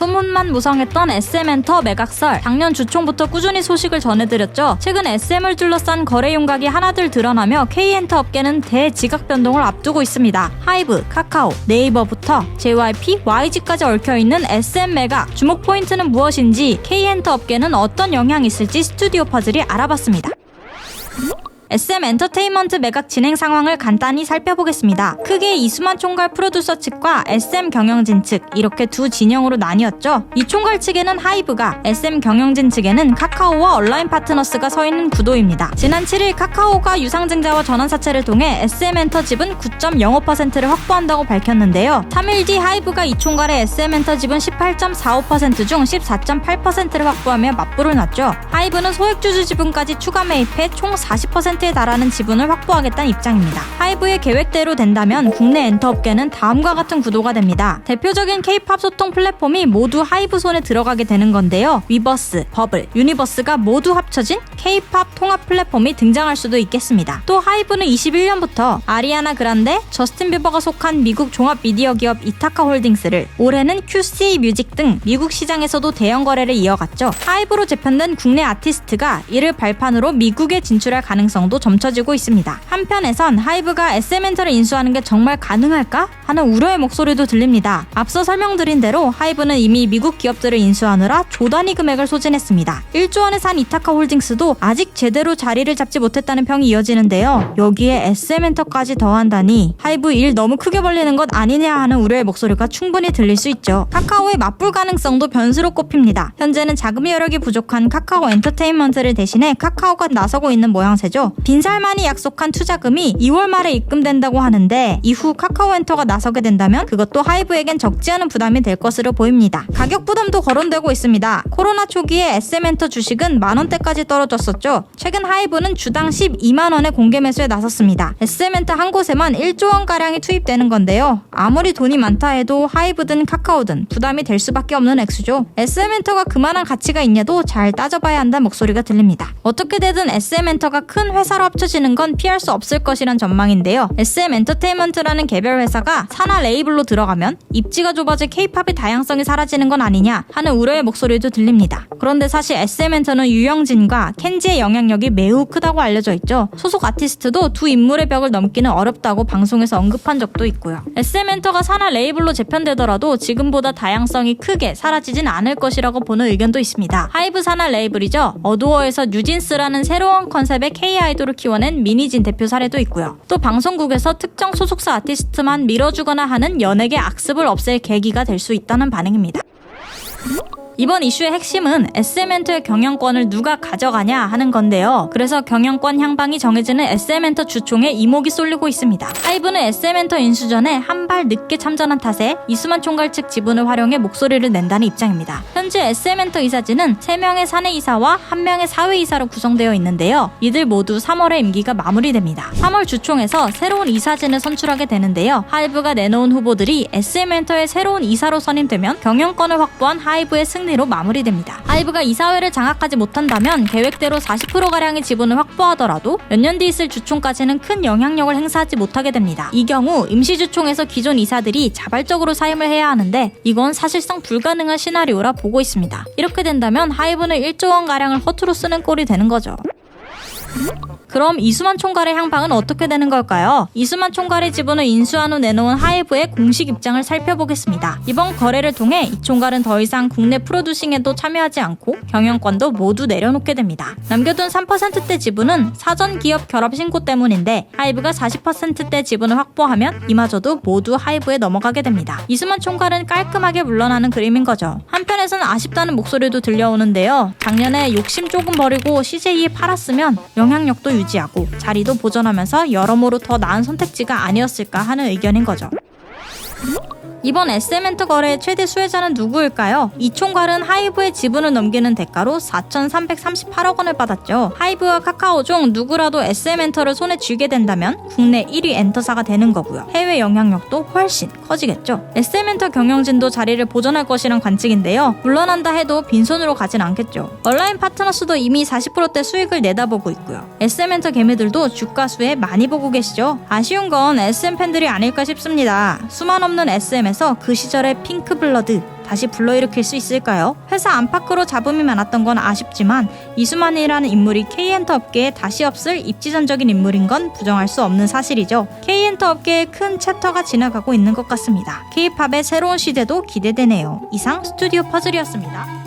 소문만 무성했던 SM엔터 매각설. 작년 주총부터 꾸준히 소식을 전해드렸죠. 최근 SM을 둘러싼 거래 윤곽이 하나둘 드러나며 K엔터 업계는 대지각 변동을 앞두고 있습니다. 하이브, 카카오, 네이버부터 JYP, YG까지 얽혀있는 SM 매각. 주목 포인트는 무엇인지, K엔터 업계는 어떤 영향이 있을지 스튜디오 퍼즐이 알아봤습니다. SM 엔터테인먼트 매각 진행 상황을 간단히 살펴보겠습니다. 크게 이수만 총괄 프로듀서 측과 SM 경영진 측, 이렇게 두 진영으로 나뉘었죠. 이 총괄 측에는 하이브가, SM 경영진 측에는 카카오와 얼라인 파트너스가 서 있는 구도입니다. 지난 7일 카카오가 유상증자와 전환사채를 통해 SM 엔터 지분 9.05%를 확보한다고 밝혔는데요. 3일 뒤 하이브가 이 총괄의 SM 엔터 지분 18.45% 중 14.8%를 확보하며 맞불을 놨죠. 하이브는 소액주주 지분까지 추가 매입해 총 40%에 달하는 지분을 확보하겠다는 입장입니다. 하이브의 계획대로 된다면 국내 엔터업계는 다음과 같은 구도가 됩니다. 대표적인 K-팝 소통 플랫폼이 모두 하이브 손에 들어가게 되는 건데요. 위버스, 버블, 유니버스가 모두 합쳐진 K-팝 통합 플랫폼이 등장할 수도 있겠습니다. 또 하이브는 21년부터 아리아나 그란데, 저스틴 비버가 속한 미국 종합 미디어 기업 이타카 홀딩스를, 올해는 QC 뮤직 등 미국 시장에서도 대형 거래를 이어갔죠. 하이브로 재편된 국내 아티스트가 이를 발판으로 미국에 진출할 가능성도 점쳐지고 있습니다. 한편에선 하이브가 SM엔터를 인수하는 게 정말 가능할까? 하는 우려의 목소리도 들립니다. 앞서 설명드린 대로 하이브는 이미 미국 기업들을 인수하느라 조 단위 금액을 소진했습니다. 1조 원에 산 이타카 홀딩스도 아직 제대로 자리를 잡지 못했다는 평이 이어지는데요. 여기에 SM엔터까지 더한다니 하이브 일 너무 크게 벌리는 것 아니냐 하는 우려의 목소리가 충분히 들릴 수 있죠. 카카오의 맞불 가능성도 변수로 꼽힙니다. 현재는 자금 여력이 부족한 카카오 엔터테인먼트를 대신해 카카오가 나서고 있는 모양새죠. 빈살만이 약속한 투자금이 2월 말에 입금된다고 하는데 이후 카카오엔터가 나서게 된다면 그것도 하이브에겐 적지 않은 부담이 될 것으로 보입니다. 가격 부담도 거론되고 있습니다. 코로나 초기에 SM엔터 주식은 만원대까지 떨어졌었죠. 최근 하이브는 주당 12만원의 공개 매수에 나섰습니다. SM엔터 한 곳에만 1조 원가량이 투입되는 건데요. 아무리 돈이 많다 해도 하이브든 카카오든 부담이 될 수밖에 없는 액수죠. SM엔터가 그만한 가치가 있냐도 잘 따져봐야 한다는 목소리가 들립니다. 어떻게 되든 SM엔터가 큰 회사로 합쳐지는 건 피할 수 없을 것이란 전망인데요. SM 엔터테인먼트라는 개별 회사가 산하 레이블로 들어가면 입지가 좁아져 K-팝의 다양성이 사라지는 건 아니냐 하는 우려의 목소리도 들립니다. 그런데 사실 SM 엔터는 유영진과 켄지의 영향력이 매우 크다고 알려져 있죠. 소속 아티스트도 두 인물의 벽을 넘기는 어렵다고 방송에서 언급한 적도 있고요. SM 엔터가 산하 레이블로 재편되더라도 지금보다 다양성이 크게 사라지진 않을 것이라고 보는 의견도 있습니다. 하이브 산하 레이블이죠. 어두워에서 뉴진스라는 새로운 컨셉의 K-아이돌을 키워낸 미니진 대표 사례도 있고요. 또 방송국에서 특정 소속사 아티스트만 밀어주거나 하는 연예계 악습을 없앨 계기가 될 수 있다는 반응입니다. 이번 이슈의 핵심은 SM엔터의 경영권을 누가 가져가냐 하는 건데요. 그래서 경영권 향방이 정해지는 SM엔터 주총에 이목이 쏠리고 있습니다. 하이브는 SM엔터 인수 전에 한 발 늦게 참전한 탓에 이수만 총괄 측 지분을 활용해 목소리를 낸다는 입장입니다. 현재 SM엔터 이사진은 3명의 사내이사와 1명의 사회이사로 구성되어 있는데요. 이들 모두 3월에 임기가 마무리됩니다. 3월 주총에서 새로운 이사진을 선출하게 되는데요. 하이브가 내놓은 후보들이 SM엔터의 새로운 이사로 선임되면 경영권을 확보한 하이브의 승리로 마무리됩니다. 하이브가 이사회를 장악하지 못한다면 계획대로 40%가량의 지분을 확보하더라도 몇 년 뒤 있을 주총까지는 큰 영향력을 행사하지 못하게 됩니다. 이 경우 임시주총에서 기존 이사들이 자발적으로 사임을 해야 하는데 이건 사실상 불가능한 시나리오라 보고 있습니다. 이렇게 된다면 하이브는 1조 원가량을 허투루 쓰는 꼴이 되는 거죠. 그럼 이수만 총괄의 향방은 어떻게 되는 걸까요? 이수만 총괄의 지분을 인수한 후 내놓은 하이브의 공식 입장을 살펴보겠습니다. 이번 거래를 통해 이 총괄은 더 이상 국내 프로듀싱에도 참여하지 않고 경영권도 모두 내려놓게 됩니다. 남겨둔 3%대 지분은 사전 기업 결합 신고 때문인데 하이브가 40%대 지분을 확보하면 이마저도 모두 하이브에 넘어가게 됩니다. 이수만 총괄은 깔끔하게 물러나는 그림인 거죠. 한편에서는 아쉽다는 목소리도 들려오는데요. 작년에 욕심 조금 버리고 CJ에 팔았으면 영향력도 유지하고 자리도 보존하면서 여러모로 더 나은 선택지가 아니었을까 하는 의견인 거죠. 이번 SM엔터 거래의 최대 수혜자는 누구일까요? 이 총괄은 하이브의 지분을 넘기는 대가로 4,338억 원을 받았죠. 하이브와 카카오 중 누구라도 SM엔터를 손에 쥐게 된다면 국내 1위 엔터사가 되는 거고요. 해외 영향력도 훨씬 커지겠죠. SM엔터 경영진도 자리를 보존할 것이란 관측인데요. 물러난다 해도 빈손으로 가진 않겠죠. 얼라인 파트너스도 이미 40%대 수익을 내다보고 있고요. SM엔터 개미들도 주가 수에 많이 보고 계시죠. 아쉬운 건 SM 팬들이 아닐까 싶습니다. 수만 없는 SM에서 일어나서 그 시절의 핑크블러드 다시 불러일으킬 수 있을까요? 회사 안팎으로 잡음이 많았던 건 아쉽지만 이수만이라는 인물이 K엔터 업계에 다시 없을 입지전적인 인물인 건 부정할 수 없는 사실이죠. K엔터 업계에 큰 챕터가 지나가고 있는 것 같습니다. K-팝의 새로운 시대도 기대되네요. 이상 스튜디오 퍼즐이었습니다.